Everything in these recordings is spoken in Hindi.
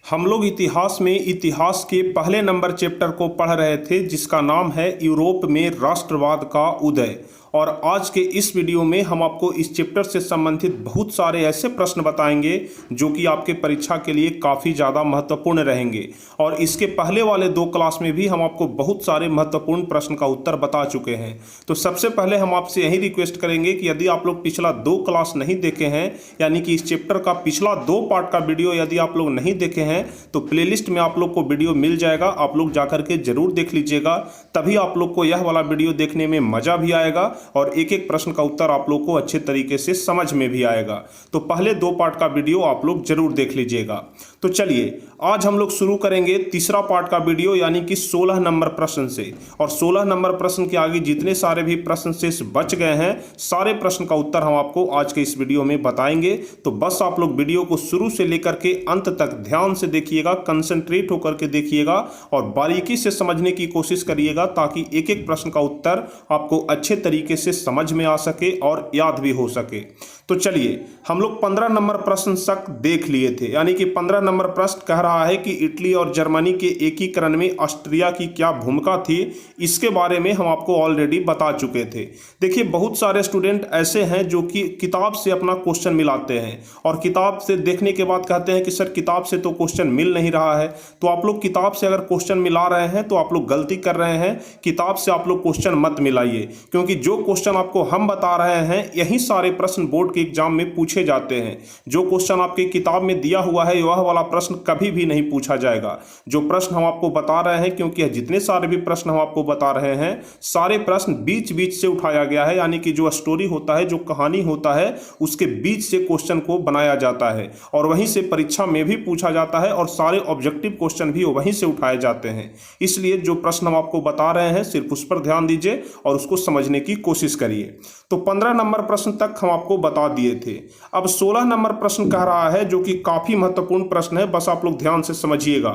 हम लोग इतिहास के पहले नंबर चैप्टर को पढ़ रहे थे जिसका नाम है यूरोप में राष्ट्रवाद का उदय। और आज के इस वीडियो में हम आपको इस चैप्टर से संबंधित बहुत सारे ऐसे प्रश्न बताएंगे जो कि आपके परीक्षा के लिए काफ़ी ज़्यादा महत्वपूर्ण रहेंगे। और इसके पहले वाले 2 क्लास में भी हम आपको बहुत सारे महत्वपूर्ण प्रश्न का उत्तर बता चुके हैं। तो सबसे पहले हम आपसे यही रिक्वेस्ट करेंगे कि यदि आप लोग पिछला 2 क्लास नहीं देखे हैं, यानी कि इस चैप्टर का पिछला 2 पार्ट का वीडियो यदि आप लोग नहीं देखे हैं तो प्लेलिस्ट में आप लोग को वीडियो मिल जाएगा, आप लोग जाकर के जरूर देख लीजिएगा। तभी आप लोग को यह वाला वीडियो देखने में मजा भी आएगा और एक एक प्रश्न का उत्तर आप लोग को अच्छे तरीके से समझ में भी आएगा। तो पहले 2 पार्ट का वीडियो आप लोग जरूर देख लीजिएगा। तो चलिए आज हम लोग शुरू करेंगे तीसरा पार्ट का वीडियो, यानी कि 16 नंबर प्रश्न से। और 16 नंबर प्रश्न के आगे जितने सारे भी प्रश्न शेष बच गए हैं, सारे प्रश्न का उत्तर हम आपको आज के इस वीडियो में बताएंगे। तो बस आप लोग वीडियो को शुरू से लेकर के अंत तक ध्यान से देखिएगा, कंसंट्रेट होकर के देखिएगा और बारीकी से समझने की कोशिश करिएगा ताकि एक एक प्रश्न का उत्तर आपको अच्छे तरीके से समझ में आ सके और याद भी हो सके। तो चलिए हम लोग 15 नंबर प्रश्न तक देख लिए थे, यानी कि 15 नंबर प्रश्न कह रहा है कि इटली और जर्मनी के एकीकरण में ऑस्ट्रिया की क्या भूमिका थी, इसके बारे में हम आपको ऑलरेडी बता चुके थे। देखिए बहुत सारे स्टूडेंट ऐसे हैं जो कि किताब से अपना क्वेश्चन मिलाते हैं और किताब से देखने के बाद कहते हैं कि सर किताब से तो क्वेश्चन मिल नहीं रहा है। तो आप लोग किताब से अगर क्वेश्चन मिला रहे हैं तो आप लोग गलती कर रहे हैं। किताब से आप लोग क्वेश्चन मत मिलाइए, क्योंकि जो क्वेश्चन आपको हम बता रहे हैं यही सारे प्रश्न बोर्ड के एग्जाम में पूछे जाते हैं। जो क्वेश्चन आपके किताब में दिया हुआ है वह वाला प्रश्न कभी भी नहीं पूछा जाएगा। जो प्रश्न हम आपको बता रहे हैं, क्योंकि जितने सारे भी प्रश्न हम आपको बता रहे हैं सारे प्रश्न बीच बीच से उठाया गया है, यानी कि जो स्टोरी होता है, जो कहानी होता है, उसके बीच से क्वेश्चन को बनाया जाता है और वहीं से परीक्षा में भी पूछा जाता है और सारे ऑब्जेक्टिव क्वेश्चन भी वहीं से उठाए जाते हैं। इसलिए जो प्रश्न हम आपको बता रहे हैं सिर्फ उस पर ध्यान दीजिए और उसको समझने की कोशिश करिए। तो 15 नंबर प्रश्न तक हम आपको बता दिए थे। अब 16 नंबर प्रश्न कह रहा है, जो कि काफी महत्वपूर्ण प्रश्न है, बस आप लोग ध्यान से समझिएगा।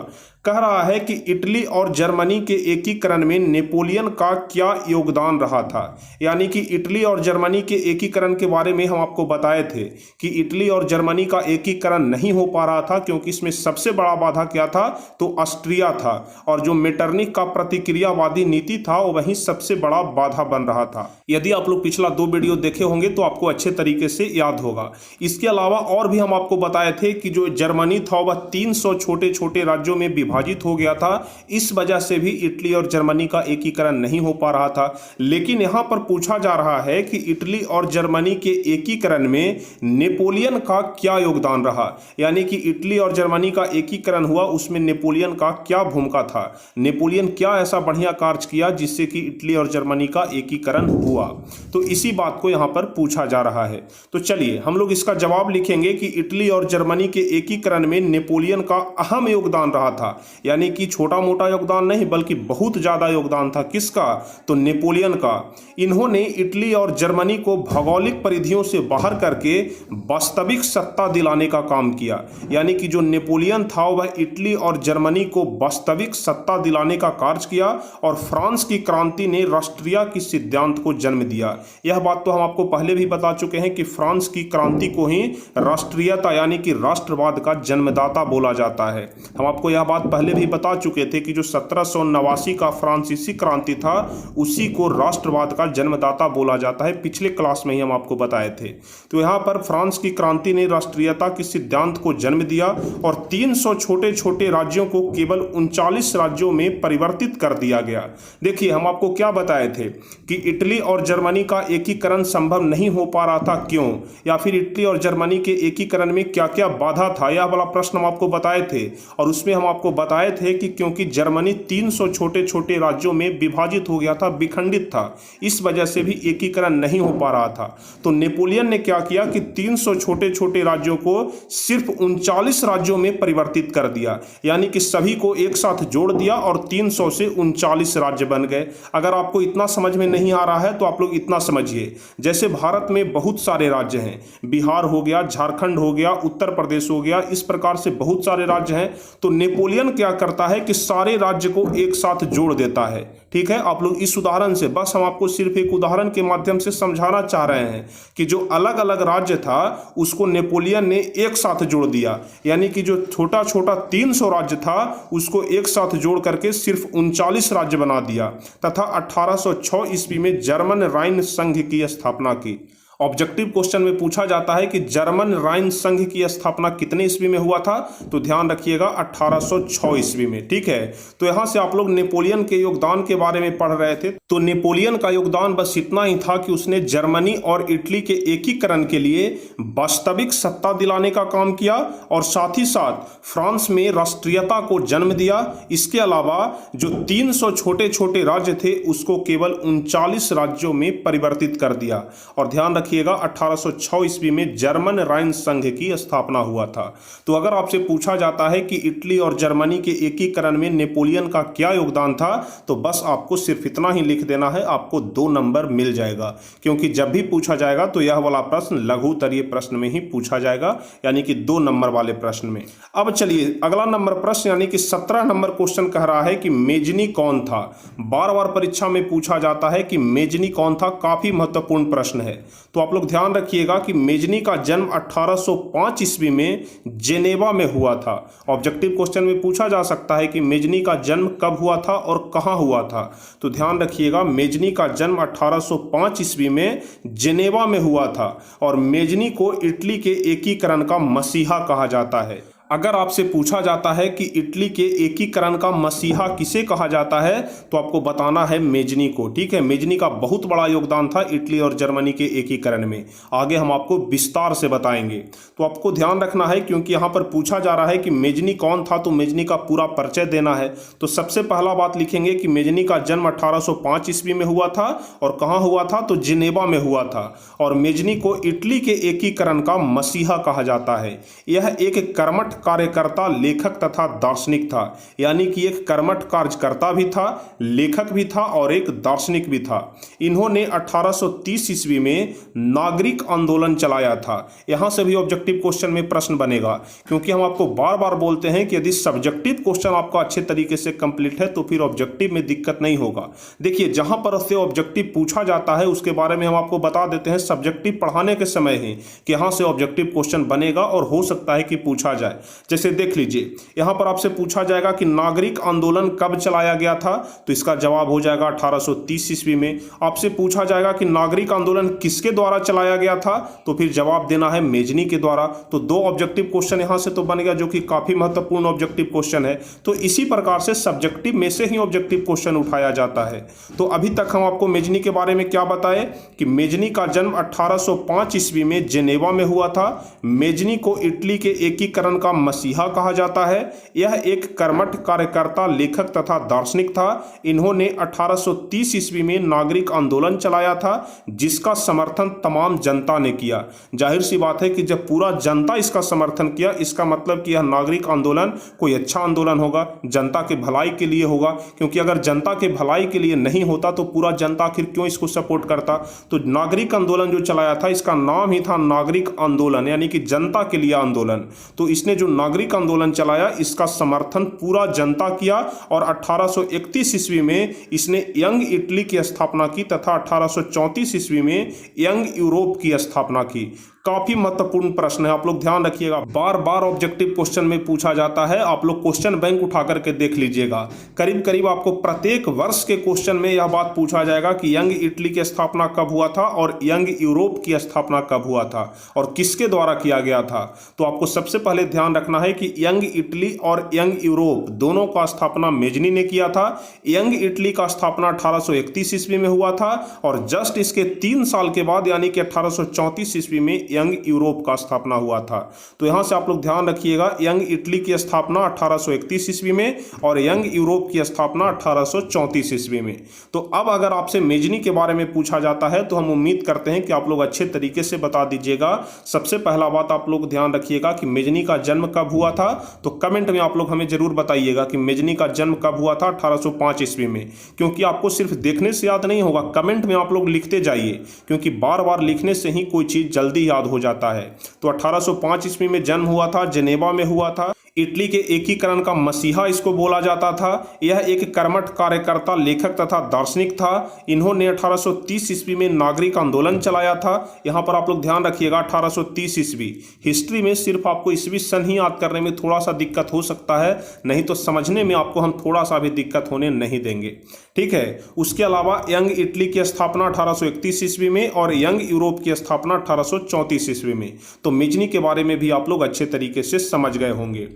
कह रहा है कि इटली और जर्मनी के एकीकरण में नेपोलियन का क्या योगदान रहा था। यानी कि इटली और जर्मनी के एकीकरण के बारे में हम आपको बताए थे कि इटली और जर्मनी का एकीकरण नहीं हो पा रहा था, क्योंकि इसमें सबसे बड़ा बाधा क्या था, तो ऑस्ट्रिया था। और जो मेटरनिक का प्रतिक्रियावादी नीति था वही सबसे बड़ा बाधा बन रहा था। यदि आप लोग पिछला 2 वीडियो देखे होंगे तो आपको अच्छे तरीके से याद होगा। इसके अलावा और भी हम आपको बताए थे कि जो जर्मनी था वह 300 छोटे छोटे राज्यों में विभाजित हो गया था। इस वजह से भी इटली और जर्मनी का एकीकरण नहीं हो पा रहा था। लेकिन यहां पर पूछा जा रहा है कि इटली और जर्मनी के एकीकरण में नेपोलियन का क्या योगदान रहा। यानी कि इटली और जर्मनी का एकीकरण हुआ, उसमें नेपोलियन का क्या भूमिका था, नेपोलियन क्या ऐसा बढ़िया कार्य किया जिससे कि इटली और जर्मनी का एकीकरण हुआ। तो इसी बात को यहां पर पूछा जा रहा है। तो चलिए हम लोग इसका जवाब लिखेंगे कि इटली और जर्मनी के एकीकरण में नेपोलियन का अहम योगदान रहा था। यानी कि छोटा मोटा योगदान नहीं बल्कि बहुत ज्यादा योगदान था। किसका, तो नेपोलियन का। इन्होंने इटली और जर्मनी को भौगोलिक परिधियों से बाहर करके वास्तविक सत्ता दिलाने का काम किया। यानी कि जो नेपोलियन था वह इटली और जर्मनी को वास्तविक सत्ता दिलाने का कार्य किया और फ्रांस की क्रांति ने राष्ट्रीय की सिद्धांत को जन्म दिया। यह बात तो हम आपको पहले भी बता चुके हैं कि फ्रांस की क्रांति को ही राष्ट्रीयता यानी कि राष्ट्रवाद का जन्मदाता बोला जाता है। हम आपको यह बात पहले भी बता चुके थे कि जो 1789 का फ्रांसीसी क्रांति था उसी को राष्ट्रवाद का जन्मदाता बोला जाता है। पिछले क्लास में ही हम आपको बताए थे। तो यहाँ पर फ्रांस की क्रांति ने राष्ट्रीयता के सिद्धांत को जन्म दिया और 300 छोटे छोटे राज्यों को केवल 39 राज्यों में परिवर्तित कर दिया गया। देखिए हम आपको क्या बताए थे कि इटली और जर्मनी का एकीकरण संभव नहीं हो पा रहा था, क्यों, या फिर इटली और जर्मनी के एकीकरण में क्या क्या बाधा था, यह वाला प्रश्न हम आपको बताए थे। और उसमें हम आपको बताए थे कि क्योंकि जर्मनी 300 छोटे छोटे राज्यों में विभाजित हो गया था, विखंडित था, इस वजह से भी एकीकरण नहीं हो पा रहा था। तो नेपोलियन ने क्या किया कि 300 छोटे छोटे राज्यों को सिर्फ 39 राज्यों में परिवर्तित कर दिया। यानी कि सभी को एक साथ जोड़ दिया और 300 से 39 राज्य बन गए। अगर आपको इतना समझ में नहीं आ रहा है तो आप लोग इतना समझिए, जैसे भारत में बहुत सारे राज्य हैं, बिहार हो गया, झारखंड हो गया, उत्तर प्रदेश हो गया, इस प्रकार से बहुत सारे राज्य हैं। तो नेपोलियन क्या करता है कि सारे राज्य को एक साथ जोड़ देता है। ठीक है, आप लोग इस उदाहरण से, बस हम आपको सिर्फ एक उदाहरण के माध्यम से समझाना चाह रहे हैं कि जो अलग अलग राज्य था उसको नेपोलियन ने एक साथ जोड़ दिया, यानी कि जो छोटा छोटा 300 राज्य था उसको एक साथ जोड़ करके सिर्फ 39 राज्य बना दिया तथा 1806 ईस्वी में जर्मन राइन संघ की स्थापना की। ऑब्जेक्टिव क्वेश्चन में पूछा जाता है कि जर्मन राइन संघ की स्थापना कितने ईस्वी में हुआ था, तो ध्यान रखिएगा 1806 ईस्वी में। ठीक है, तो यहां से आप लोग नेपोलियन के योगदान के बारे में पढ़ रहे थे, तो नेपोलियन का योगदान बस इतना ही था कि उसने जर्मनी और इटली के एकीकरण के लिए वास्तविक सत्ता दिलाने का काम किया और साथ ही साथ फ्रांस में राष्ट्रीयता को जन्म दिया। इसके अलावा जो 300 छोटे छोटे राज्य थे उसको केवल 39 राज्यों में परिवर्तित कर दिया। और ध्यान 1806 ईस्वी में जर्मन राइन संघ की स्थापना हुआ था। तो अगर आपसे पूछा जाता है कि इटली और जर्मनी के एकीकरण में नेपोलियन का क्या योगदान था, तो बस आपको सिर्फ इतना ही लिख देना है, आपको 2 नंबर मिल जाएगा। क्योंकि जब भी पूछा जाएगा तो यह वाला प्रश्न लघु उत्तरीय प्रश्न में ही पूछा जाएगा, यानी कि 2 नंबर वाले प्रश्न में। अब चलिए अगला नंबर प्रश्न, यानी कि 17 नंबर क्वेश्चन कह रहा है कि मेजनी कौन था। बार बार परीक्षा में पूछा जाता है कि मेजनी कौन था, काफी महत्वपूर्ण प्रश्न है। तो आप लोग ध्यान रखिएगा कि मेजनी का जन्म 1805 ईस्वी में जेनेवा में हुआ था। ऑब्जेक्टिव क्वेश्चन में पूछा जा सकता है कि मेजनी का जन्म कब हुआ था और कहां हुआ था। तो ध्यान रखिएगा मेजनी का जन्म 1805 ईस्वी में जेनेवा में हुआ था और मेजनी को इटली के एकीकरण का मसीहा कहा जाता है। अगर आपसे पूछा जाता है कि इटली के एकीकरण का मसीहा किसे कहा जाता है, तो आपको बताना है मेजनी को। ठीक है, मेजनी का बहुत बड़ा योगदान था इटली और जर्मनी के एकीकरण में। आगे हम आपको विस्तार से बताएंगे। तो आपको ध्यान रखना है, क्योंकि यहाँ पर पूछा जा रहा है कि मेजनी कौन था, तो मेजनी का पूरा परिचय देना है। तो सबसे पहला बात लिखेंगे कि मेजनी का जन्म 1805 ईस्वी में हुआ था और कहाँ हुआ था, तो जेनेवा में हुआ था। और मेजनी को इटली के एकीकरण का मसीहा कहा जाता है। यह एक कर्मठ कार्यकर्ता, लेखक तथा दार्शनिक था, यानी कि एक कर्मठ कार्यकर्ता भी था, लेखक भी था और एक दार्शनिक भी था। इन्होंने 1830 ईस्वी में नागरिक आंदोलन चलाया था। यहां से भी ऑब्जेक्टिव क्वेश्चन में प्रश्न बनेगा, क्योंकि हम आपको बार बार बोलते हैं कि यदि सब्जेक्टिव क्वेश्चन आपका अच्छे तरीके से कंप्लीट है तो फिर ऑब्जेक्टिव में दिक्कत नहीं होगा। देखिए, जहां पर से ऑब्जेक्टिव पूछा जाता है उसके बारे में हम आपको बता देते हैं सब्जेक्टिव पढ़ाने के समय ही कि यहां से ऑब्जेक्टिव क्वेश्चन बनेगा और हो सकता है कि पूछा जाए। जैसे देख लीजिए, यहां पर आपसे पूछा जाएगा कि नागरिक आंदोलन कब चलाया गया था, तो इसका जवाब हो जाएगा 1830 ईस्वी में। आपसे पूछा जाएगा कि नागरिक आंदोलन किसके द्वारा चलाया गया था, तो फिर जवाब देना है मेजनी के द्वारा। तो 2 ऑब्जेक्टिव क्वेश्चन यहां से तो बन गया, जो कि काफी महत्वपूर्ण ऑब्जेक्टिव क्वेश्चन है। तो इसी प्रकार से सब्जेक्टिव में से ही ऑब्जेक्टिव क्वेश्चन उठाया जाता है। तो अभी तक हम आपको मेजनी के बारे में क्या बताए कि मेजनी का जन्म 1805 ईस्वी में जेनेवा में हुआ था। मेजनी को इटली के एकीकरण का मसीहा कहा जाता है। यह एक कर्मठ कार्यकर्ता, लेखक तथा दार्शनिक था। इन्होंने 1830 ईस्वी में नागरिक आंदोलन चलाया था, जिसका समर्थन तमाम जनता ने किया। जाहिर सी बात है कि जब पूरा जनता इसका समर्थन किया, इसका मतलब कि यह नागरिक आंदोलन कोई अच्छा आंदोलन होगा, जनता के भलाई के लिए होगा। क्योंकि अगर जनता के भलाई के लिए नहीं होता तो पूरा जनता आखिर क्यों इसको सपोर्ट करता। तो नागरिक आंदोलन जो चलाया था, इसका नाम ही था नागरिक आंदोलन, यानी कि जनता के लिए आंदोलन। तो इसने जो नागरिक आंदोलन चलाया, इसका समर्थन पूरा जनता किया और 1831 ईस्वी में इसने यंग इटली की स्थापना की तथा 1834 ईस्वी में यंग यूरोप की स्थापना की। काफी महत्वपूर्ण प्रश्न है, आप लोग ध्यान रखिएगा। बार बार ऑब्जेक्टिव क्वेश्चन में पूछा जाता है, आप लोग क्वेश्चन बैंक उठा करके देख लीजिएगा। करीब करीब आपको प्रत्येक वर्ष के क्वेश्चन में यह बात पूछा जाएगा कि यंग इटली की स्थापना कब हुआ था और यंग यूरोप की स्थापना कब हुआ था और किसके द्वारा किया गया था। तो आपको सबसे पहले ध्यान रखना है कि यंग इटली और यंग यूरोप दोनों का स्थापना मेजनी ने किया था। यंग इटली का स्थापना 1831 ईस्वी में हुआ था और जस्ट इसके 3 साल के बाद यानी कि 1834 ईस्वी में यंग यूरोप का स्थापना हुआ था। तो यहां से आप लोग ध्यान रखिएगा, यंग इटली की स्थापना 1831 ईस्वी में और यंग यूरोप की स्थापना 1834 ईस्वी में। तो अब अगर आपसे मेजनी के बारे में पूछा जाता है तो हम उम्मीद करते हैं कि आप लोग अच्छे तरीके से बता दीजिएगा। सबसे पहला बात आप लोग ध्यान रखिएगा कि मेजनी का जन्म कब हुआ था, तो कमेंट में आप लोग हमें जरूर बताइएगा कि मेजनी का जन्म कब हुआ था 1805 ईस्वी में। क्योंकि आपको सिर्फ देखने से याद नहीं होगा, कमेंट में आप लोग लिखते जाइए, क्योंकि बार बार लिखने से ही कोई चीज जल्दी याद हो जाता है। तो 1805 ईस्वी में जन्म हुआ था, जेनेवा में हुआ था। इटली के एकीकरण का मसीहा इसको बोला जाता था। यह एक कर्मठ कार्यकर्ता, लेखक तथा दार्शनिक था। इन्होंने 1830 ईस्वी में नागरिक आंदोलन चलाया था। यहाँ पर आप लोग ध्यान रखिएगा 1830 ईस्वी। हिस्ट्री में सिर्फ आपको ईस्वी सन ही याद करने में थोड़ा सा दिक्कत हो सकता है, नहीं तो समझने में आपको हम थोड़ा सा भी दिक्कत होने नहीं देंगे, ठीक है। उसके अलावा यंग इटली की स्थापना 1831 ईस्वी में और यंग यूरोप की स्थापना 1834 ईस्वी में। तो मेजनी के बारे में भी आप लोग अच्छे तरीके से समझ गए होंगे।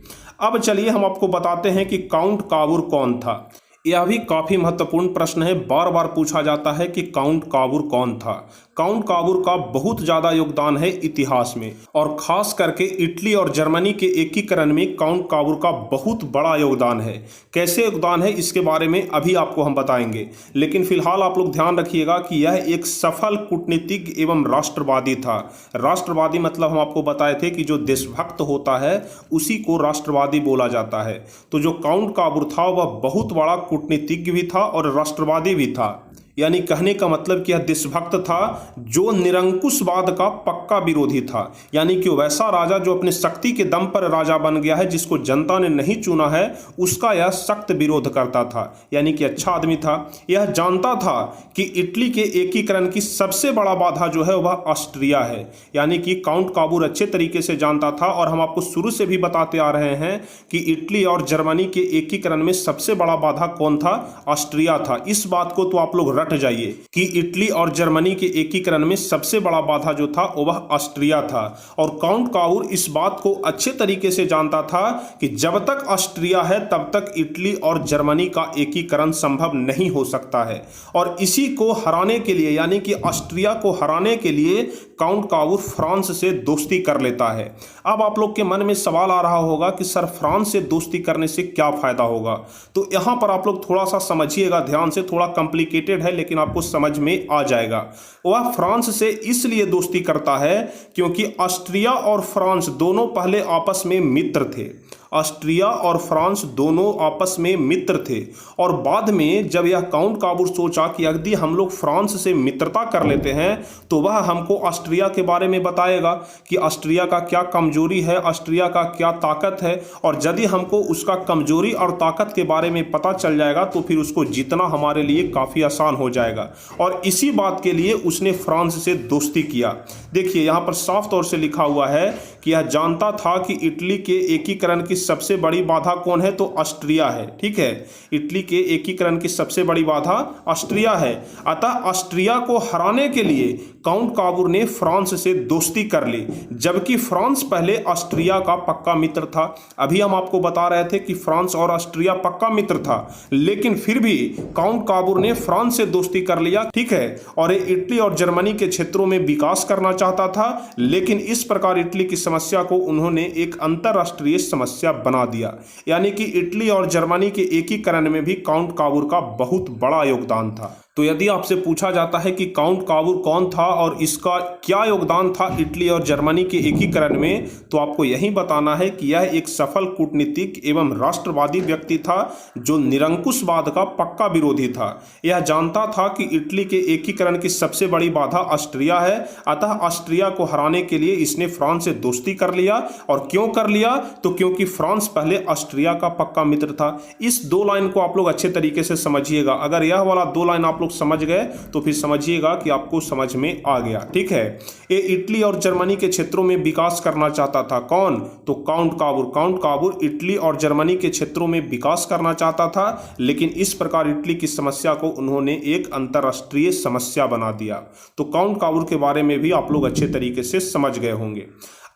अब चलिए हम आपको बताते हैं कि काउंट काबूर कौन था। यह भी काफी महत्वपूर्ण प्रश्न है, बार बार पूछा जाता है कि काउंट काबूर कौन था। काउंट काबूर का बहुत ज्यादा योगदान है इतिहास में, और खास करके इटली और जर्मनी के एकीकरण में काउंट काबूर का बहुत बड़ा योगदान है। कैसे योगदान है इसके बारे में अभी आपको हम बताएंगे, लेकिन फिलहाल आप लोग ध्यान रखिएगा कि यह एक सफल कूटनीतिज्ञ एवं राष्ट्रवादी था। राष्ट्रवादी मतलब हम आपको बताए थे कि जो देशभक्त होता है उसी को राष्ट्रवादी बोला जाता है। तो जो काउंट काबूर था वह बहुत बड़ा कूटनीतिज्ञ भी था और राष्ट्रवादी भी था। यानी कहने का मतलब कि यह देशभक्त था जो निरंकुशवाद का पक्का विरोधी था। यानी कि वैसा राजा जो अपने शक्ति के दम पर राजा बन गया है, जिसको जनता ने नहीं चुना है, उसका यह सख्त विरोध करता था। यानी कि अच्छा आदमी था। यह जानता था कि इटली के एकीकरण की सबसे बड़ा बाधा जो है वह ऑस्ट्रिया है। यानी कि काउंट काबूर अच्छे तरीके से जानता था, और हम आपको शुरू से भी बताते आ रहे हैं कि इटली और जर्मनी के एकीकरण में सबसे बड़ा बाधा कौन था? ऑस्ट्रिया था। इस बात को तो आप लोग रट जाइए कि इटली और जर्मनी के एकीकरण में सबसे बड़ा बाधा जो था वह ऑस्ट्रिया था। और काउंट काबूर इस बात को अच्छे तरीके से जानता था कि जब तक ऑस्ट्रिया है तब तक इटली और जर्मनी का एकीकरण संभव नहीं हो सकता है। और इसी को हराने के लिए, यानी कि ऑस्ट्रिया को हराने के लिए, काउंट काबूर फ्रांस से दोस्ती कर लेता है। अब आप लोग के मन में सवाल आ रहा होगा कि सर फ्रांस से दोस्ती करने से क्या फायदा होगा? तो यहां पर आप लोग थोड़ा सा समझिएगा ध्यान से, थोड़ा कॉम्प्लिकेटेड है लेकिन आपको समझ में आ जाएगा। वह फ्रांस से इसलिए दोस्ती करता है क्योंकि ऑस्ट्रिया और फ्रांस दोनों पहले आपस में मित्र थे। ऑस्ट्रिया और फ्रांस दोनों आपस में मित्र थे, और बाद में जब यह काउंट काबूर सोचा कि यदि हम लोग फ्रांस से मित्रता कर लेते हैं तो वह हमको ऑस्ट्रिया के बारे में बताएगा कि ऑस्ट्रिया का क्या कमजोरी है, ऑस्ट्रिया का क्या ताकत है, और यदि हमको उसका कमजोरी और ताकत के बारे में पता चल जाएगा तो फिर उसको जीतना हमारे लिए काफ़ी आसान हो जाएगा। और इसी बात के लिए उसने फ्रांस से दोस्ती किया। देखिए यहाँ पर साफ तौर से लिखा हुआ है कि यह जानता था कि इटली के एकीकरण की सबसे बड़ी बाधा कौन है? तो ऑस्ट्रिया है, ठीक है। इटली के एकीकरण की सबसे बड़ी बाधा ऑस्ट्रिया है। अतः ऑस्ट्रिया को हराने के लिए काउंट काबूर ने फ्रांस से दोस्ती कर ली, जबकि फ्रांस पहले ऑस्ट्रिया का पक्का मित्र था। अभी हम आपको बता रहे थे कि फ्रांस और ऑस्ट्रिया पक्का मित्र था, लेकिन फिर भी काउंट काबूर ने फ्रांस से दोस्ती कर लिया, ठीक है। और ये इटली और जर्मनी के क्षेत्रों में विकास करना चाहता था, लेकिन इस प्रकार इटली की समस्या को उन्होंने एक अंतरराष्ट्रीय समस्या बना दिया। यानी कि इटली और जर्मनी के एकीकरण में भी काउंट काबूर का बहुत बड़ा योगदान था। तो यदि आपसे पूछा जाता है कि काउंट काबूर कौन था और इसका क्या योगदान था इटली और जर्मनी के एकीकरण में, तो आपको यही बताना है कि यह एक सफल कूटनीतिज्ञ एवं राष्ट्रवादी व्यक्ति था जो निरंकुशवाद का पक्का विरोधी था। यह जानता था कि इटली के एकीकरण की सबसे बड़ी बाधा ऑस्ट्रिया है, अतः ऑस्ट्रिया को हराने के लिए इसने फ्रांस से दोस्ती कर लिया। और क्यों कर लिया? तो क्योंकि फ्रांस पहले ऑस्ट्रिया का पक्का मित्र था। इस दो लाइन को आप लोग अच्छे तरीके से समझिएगा। अगर यह वाला दो लाइन आप समझ गए तो फिर समझिएगा कि आपको समझ में आ गया, ठीक है। ये इटली और जर्मनी के क्षेत्रों में विकास करना चाहता था। कौन? तो काउंट काबूर। काउंट काबूर इटली और जर्मनी के क्षेत्रों में विकास करना चाहता था, लेकिन इस प्रकार इटली की समस्या को उन्होंने एक अंतरराष्ट्रीय समस्या बना दिया। तो काउंट काबूर के बारे में भी आप लोग अच्छे तरीके से समझ गए होंगे।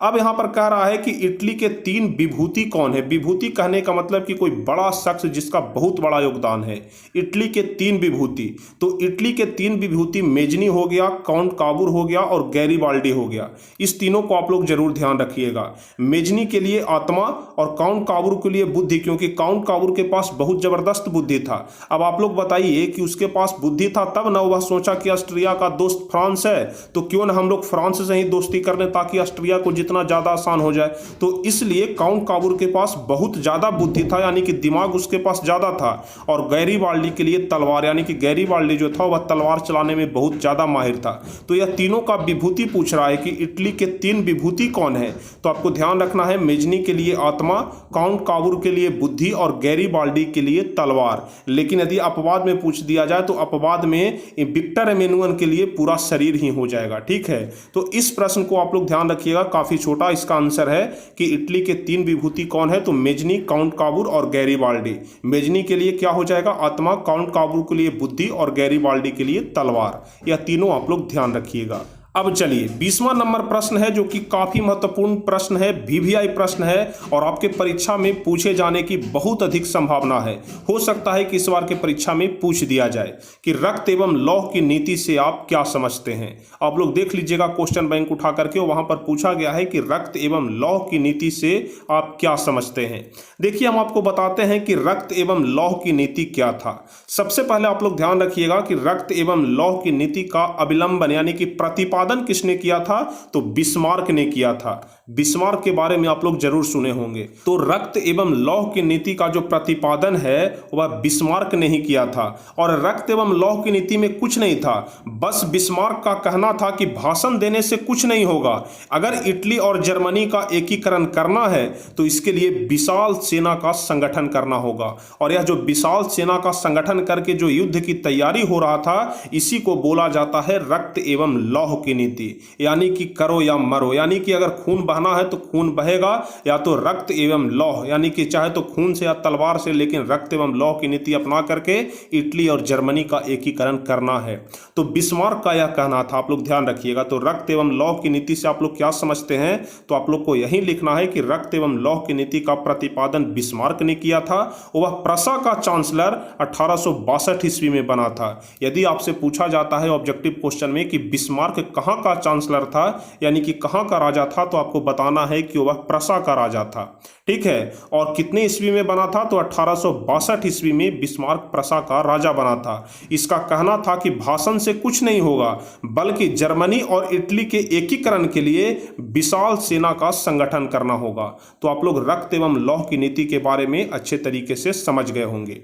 अब यहां पर कह रहा है कि इटली के 3 विभूति कौन है? विभूति कहने का मतलब कि कोई बड़ा शख्स जिसका बहुत बड़ा योगदान है। इटली के 3 विभूति, तो इटली के 3 विभूति मेजनी हो गया, काउंट काबूर हो गया और गैरीबाल्डी हो गया। इस तीनों को आप लोग जरूर ध्यान रखिएगा। मेजनी के लिए आत्मा और काउंट काबूर के लिए बुद्धि, क्योंकि काउंट काबूर के पास बहुत जबरदस्त बुद्धि था। अब आप लोग बताइए कि उसके पास बुद्धि था तब ना वह सोचा कि ऑस्ट्रिया का दोस्त फ्रांस है, तो क्यों ना हम लोग फ्रांस से ही दोस्ती कर लें ताकि ऑस्ट्रिया को जितना ज़्यादा आसान हो जाए। तो इसलिए काउंट काबूर के पास बहुत ज़्यादा बुद्धि था, यानी कि दिमाग उसके पास ज़्यादा था, और गैरीबाल्डी के लिए तलवार, यानी कि गैरीबाल्डी जो था वह तलवार चलाने में बहुत ज़्यादा माहिर था। तो यह तीनों का विभूति पूछ रहा है कि इटली के 3 विभूति कौन है। तो आपको ध्यान रखना है, मेजनी के लिए आत्मा, काउंट काबूर के लिए बुद्धि और गैरीबाल्डी के लिए तलवार। लेकिन यदि अपवाद में पूछ दिया जाए तो अपवाद में विक्टर एमेनुअल के लिए पूरा शरीर ही हो जाएगा। ठीक है, तो इस प्रश्न को आप लोग ध्यान रखिएगा, काफी छोटा इसका आंसर है कि इटली के 3 विभूति कौन है। तो मेजनी, काउंट काबूर और गैरीबाल्डी। मेजनी के लिए क्या हो जाएगा, आत्मा, काउंट काबूर के लिए बुद्धि और गैरीबाल्डी के लिए तलवार। यह तीनों आप लोग ध्यान रखिएगा। अब चलिए 20वां नंबर प्रश्न है, जो कि काफी महत्वपूर्ण प्रश्न है, वीवीआई प्रश्न है, और आपके परीक्षा में पूछे जाने की बहुत अधिक संभावना है। हो सकता है कि इस बार के परीक्षा में पूछ दिया जाए कि रक्त एवं लौह की नीति से आप क्या समझते हैं। आप लोग देख लीजिएगा क्वेश्चन बैंक उठा करके, वहां पर पूछा गया है कि रक्त एवं लौह की नीति से आप क्या समझते हैं। देखिए, हम आपको बताते हैं कि रक्त एवं लौह की नीति क्या था। सबसे पहले आप लोग ध्यान रखिएगा कि रक्त एवं लौह की नीति का अवलंबन यानी कि प्रतिपादन किसने किया था, तो बिस्मार्क ने किया था। बिस्मार्क के बारे में आप लोग जरूर सुने होंगे। तो रक्त एवं लौह की नीति का जो प्रतिपादन है वह बिस्मार्क ने ही किया था, और रक्त एवं लौह की नीति में कुछ नहीं था, बस बिस्मार्क का कहना था कि भाषण देने से कुछ नहीं होगा, अगर इटली और जर्मनी का एकीकरण करना है तो इसके लिए विशाल सेना का संगठन करना होगा। और यह जो विशाल सेना का संगठन करके जो युद्ध की तैयारी हो रहा था, इसी को बोला जाता है रक्त एवं लौह की नीति, यानी कि करो या मरो, यानी कि अगर खून बहना है तो खून बहेगा, या तो रक्त एवं लौह, यानी कि चाहे तो खून से या तलवार से, लेकिन रक्त एवं लौह की नीति अपना करके इटली और जर्मनी का एकीकरण करना है। तो बिस्मार्क का यह कहना था, आप लोग ध्यान रखिएगा। तो रक्त एवं लौह की नीति से आप लोग क्या समझते हैं, तो आप लोग को यही लिखना है कि रक्त एवं लौह की नीति का प्रतिपादन बिस्मार्क ने किया था। वह प्रसा का चांसलर 1862 ईस्वी में बना था। यदि आपसे पूछा जाता है ऑब्जेक्टिव क्वेश्चन में कि बिस्मार्क कहां का चांसलर था, यानी कि कहां का राजा था, तो आपको बताना है कि वह प्रसा का राजा था। ठीक है, और कितने ईस्वी में बना था, तो 1862 ईस्वी में बिस्मार्क प्रसा का राजा बना था। इसका कहना था कि भाषण से कुछ नहीं होगा, बल्कि जर्मनी और इटली के एकीकरण के लिए विशाल सेना का संगठन करना होगा। तो आप लोग रक्त एवं लौह की नीति के बारे में अच्छे तरीके से समझ गए होंगे।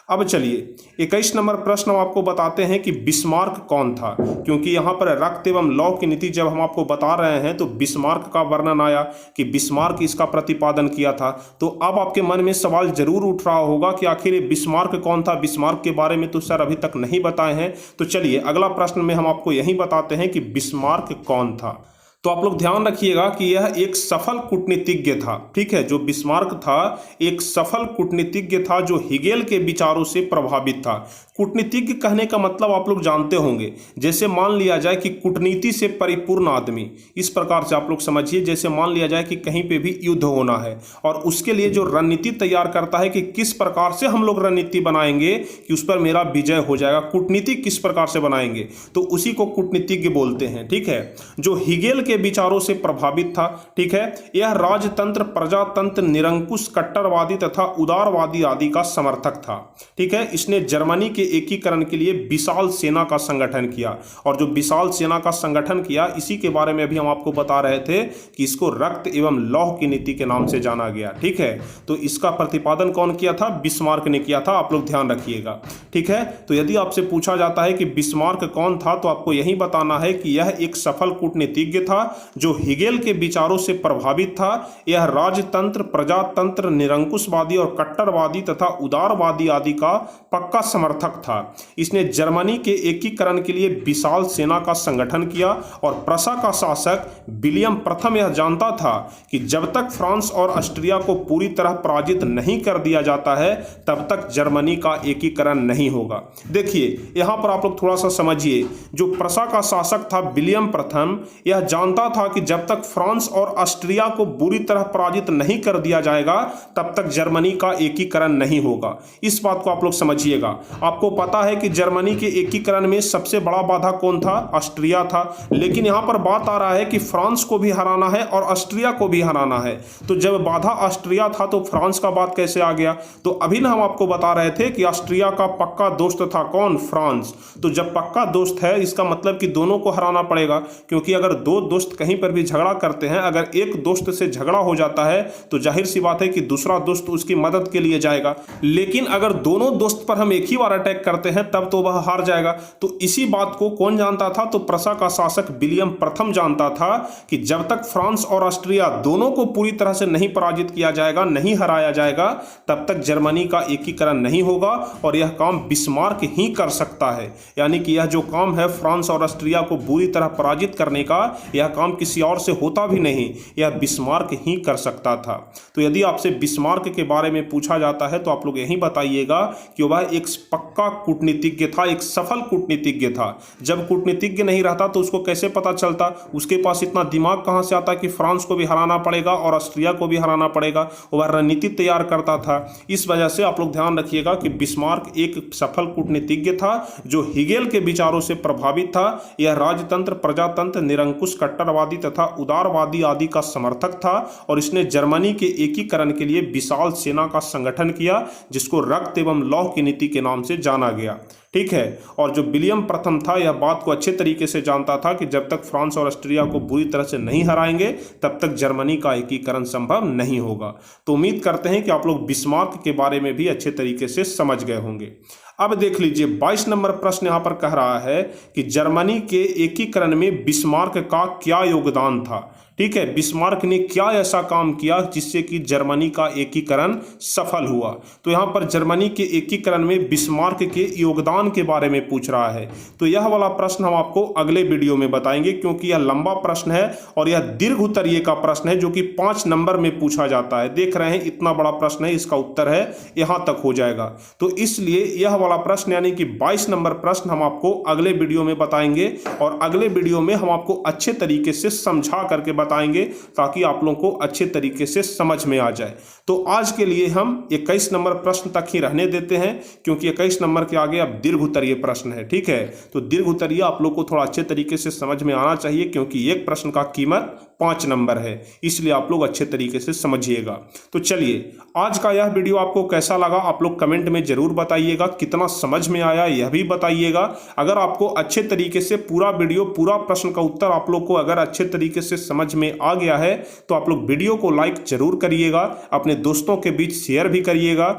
अब चलिए 21 नंबर प्रश्न हम आपको बताते हैं कि बिस्मार्क कौन था, क्योंकि यहाँ पर रक्त एवं लौह की नीति जब हम आपको बता रहे हैं तो बिस्मार्क का वर्णन आया कि बिस्मार्क इसका प्रतिपादन किया था। तो अब आपके मन में सवाल जरूर उठ रहा होगा कि आखिर ये बिस्मार्क कौन था। बिस्मार्क के बारे में तो सर अभी तक नहीं बताए हैं। तो चलिए अगला प्रश्न में हम आपको यही बताते हैं कि बिस्मार्क कौन था। तो आप लोग ध्यान रखिएगा कि यह एक सफल कूटनीतिज्ञ था। ठीक है, जो बिस्मार्क था एक सफल कूटनीतिज्ञ था जो हिगेल के विचारों से प्रभावित था। कूटनीतिज्ञ कहने का मतलब आप लोग जानते होंगे, जैसे मान लिया जाए कि कूटनीति से परिपूर्ण आदमी, इस प्रकार से आप लोग समझिए। जैसे मान लिया जाए कि कहीं पे भी युद्ध होना है और उसके लिए जो रणनीति तैयार करता है कि किस प्रकार से हम लोग रणनीति बनाएंगे कि उस पर मेरा विजय हो जाएगा, कूटनीति किस प्रकार से बनाएंगे, तो उसी को कूटनीतिज्ञ बोलते हैं। ठीक है, जो हिगेल के विचारों से प्रभावित था। ठीक है, यह राजतंत्र, प्रजातंत्र, निरंकुश, कट्टरवादी तथा उदारवादी आदि का समर्थक था। ठीक है, इसने जर्मनी के एकीकरण के लिए विशाल सेना का संगठन किया, और जो विशाल सेना का संगठन किया इसी के बारे में अभी हम आपको बता रहे थे कि इसको रक्त एवं लौह की नीति के नाम से जाना गया। ठीक है, तो इसका प्रतिपादन कौन किया था, बिस्मार्क ने किया था। आप लोग ध्यान रखिएगा। ठीक है, तो यदि आपसे पूछा जाता है कि बिस्मार्क कौन था, तो आपको यही बताना है कि यह एक सफल कूटनीतिज्ञ था जो हिगेल के विचारों से प्रभावित था। यह राजतंत्र, प्रजातंत्र, निरंकुशवादी और कट्टरवादी तथा उदारवादी आदि का पक्का समर्थक था। इसने जर्मनी के एकीकरण के लिए विशाल सेना का संगठन किया, और प्रसा का शासक विलियम प्रथम यह जानता था कि जब तक फ्रांस और ऑस्ट्रिया को पूरी तरह पराजित नहीं कर दिया जाता है तब तक जर्मनी का एकीकरण नहीं होगा। देखिए यहां पर आप लोग थोड़ा सा समझिए, जो प्रसा का शासक था विलियम प्रथम, यह जानता था कि जब तक फ्रांस और ऑस्ट्रिया को बुरी तरह पराजित नहीं कर दिया जाएगा तब तक जर्मनी का एकीकरण नहीं होगा। इस बात को आप लोग समझिएगा। आपको पता है कि जर्मनी के एकीकरण में सबसे बड़ा बाधा कौन था, ऑस्ट्रिया था। लेकिन यहां पर बात आ रहा है कि फ्रांस को भी हराना है और ऑस्ट्रिया को भी हराना है। तो जब बाधा ऑस्ट्रिया था तो फ्रांस का बात कैसे आ गया। तो अभी ना हम आपको बता रहे थे कि ऑस्ट्रिया का पक्का दोस्त था कौन, फ्रांस। तो जब पक्का दोस्त है इसका मतलब कि दोनों को हराना पड़ेगा, क्योंकि अगर दो दोस्त कहीं पर भी झगड़ा करते हैं, अगर एक दोस्त से झगड़ा हो जाता है तो जाहिर सी बात है कि दूसरा दोस्त उसकी मदद के लिए जाएगा, लेकिन अगर दोनों दोस्त पर हम एक ही बार अटैक करते हैं तब तो वह हार जाएगा। तो इसी बात को कौन जानता था? तो प्रसा का शासक विलियम प्रथम जानता था कि जब तक फ्रांस और ऑस्ट्रिया दोनों को पूरी तरह से नहीं पराजित किया जाएगा, नहीं हराया जाएगा, तब तक जर्मनी का एकीकरण नहीं होगा और यह काम बिस्मार्क ही कर सकता है। यानी कि यह जो काम है फ्रांस और ऑस्ट्रिया को बुरी तरह पराजित करने का, यह काम किसी और से होता भी नहीं, यह बिस्मार्क ही कर सकता था। तो यदि आपसे बिस्मार्क के बारे में पूछा जाता है तो आप लोग यही बताइएगा कि वह एक पक्का कूटनीतिज्ञ था, एक सफल कूटनीतिज्ञ था। जब कूटनीतिज्ञ नहीं रहता तो उसको कैसे पता चलता, उसके पास इतना दिमाग कहां से आता कि फ्रांस को भी हराना पड़ेगा और ऑस्ट्रिया को भी हराना पड़ेगा? वह रणनीति तैयार करता था। इस वजह से आप लोग ध्यान रखिएगा कि बिस्मार्क एक सफल कूटनीतिज्ञ था जो हिगेल के विचारों से प्रभावित था। यह राजतंत्र, प्रजातंत्र, निरंकुश, कट्टरवादी तथा उदारवादी आदि का समर्थक था और इसने जर्मनी के एकीकरण के लिए विशाल सेना का संगठन किया जिसको रक्त एवं लौह की नीति के नाम से जाना गया। ठीक है। और जो विलियम प्रथम था यह बात को अच्छे तरीके से जानता था कि जब तक फ्रांस और ऑस्ट्रिया को बुरी तरह से नहीं हराएंगे तब तक जर्मनी का एकीकरण संभव नहीं होगा। तो उम्मीद करते हैं कि आप लोग बिस्मार्क के बारे में भी अच्छे तरीके से समझ गए होंगे। अब देख लीजिए 22 नंबर प्रश्न यहां पर कह रहा है कि जर्मनी के एकीकरण में बिस्मार्क का क्या योगदान था। ठीक है, बिस्मार्क ने क्या ऐसा काम किया जिससे कि जर्मनी का एकीकरण सफल हुआ। तो यहाँ पर जर्मनी के एकीकरण में बिस्मार्क के योगदान के बारे में पूछ रहा है। तो यह वाला प्रश्न हम आपको अगले वीडियो में बताएंगे क्योंकि यह लंबा प्रश्न है और यह दीर्घ उत्तरीय का प्रश्न है जो कि 5 नंबर में पूछा जाता है। देख रहे हैं इतना बड़ा प्रश्न है, इसका उत्तर है यहाँ तक हो जाएगा। तो इसलिए यह वाला प्रश्न यानी कि 22 नंबर प्रश्न हम आपको अगले वीडियो में बताएंगे और अगले वीडियो में हम आपको अच्छे तरीके से समझा करके बताएंगे ताकि आप लोगों को अच्छे तरीके से समझ में आ जाए। तो आज के लिए हम 21 नंबर प्रश्न तक ही रहने देते हैं क्योंकि 21 नंबर के आगे अब दीर्घ उत्तरीय प्रश्न है। ठीक है, तो दीर्घ उत्तरीय आप लोग को थोड़ा अच्छे तरीके से समझ में आना चाहिए क्योंकि एक प्रश्न का कीमत 5 नंबर है, इसलिए आप लोग अच्छे तरीके से समझिएगा। तो चलिए आज का यह वीडियो आपको कैसा लगा आप लोग कमेंट में जरूर बताइएगा, कितना समझ में आया यह भी बताइएगा। अगर आपको अच्छे तरीके से पूरा वीडियो, पूरा प्रश्न का उत्तर आप लोग को अगर अच्छे तरीके से समझ में आ गया है तो आप लोग वीडियो को लाइक जरूर करिएगा, अपने दोस्तों के बीच शेयर भी करिएगा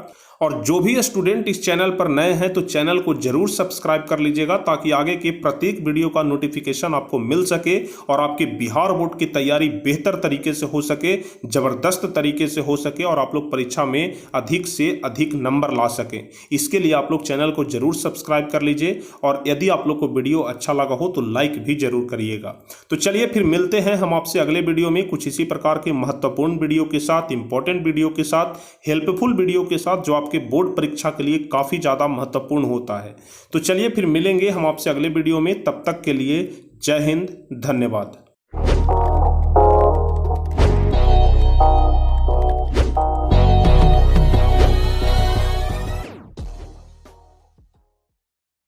और जो भी स्टूडेंट इस चैनल पर नए हैं तो चैनल को जरूर सब्सक्राइब कर लीजिएगा ताकि आगे के प्रत्येक वीडियो का नोटिफिकेशन आपको मिल सके और आपके बिहार बोर्ड की तैयारी बेहतर तरीके से हो सके, जबरदस्त तरीके से हो सके और आप लोग परीक्षा में अधिक से अधिक नंबर ला सकें। इसके लिए आप लोग चैनल को जरूर सब्सक्राइब कर लीजिए और यदि आप लोग को वीडियो अच्छा लगा हो तो लाइक भी जरूर करिएगा। तो चलिए फिर मिलते हैं हम आपसे अगले वीडियो में कुछ इसी प्रकार के महत्वपूर्ण वीडियो के साथ, इंपॉर्टेंट वीडियो के साथ, हेल्पफुल वीडियो के साथ जो के बोर्ड परीक्षा के लिए काफी ज्यादा महत्वपूर्ण होता है। तो चलिए फिर मिलेंगे हम आपसे अगले वीडियो में, तब तक के लिए जय हिंद, धन्यवाद।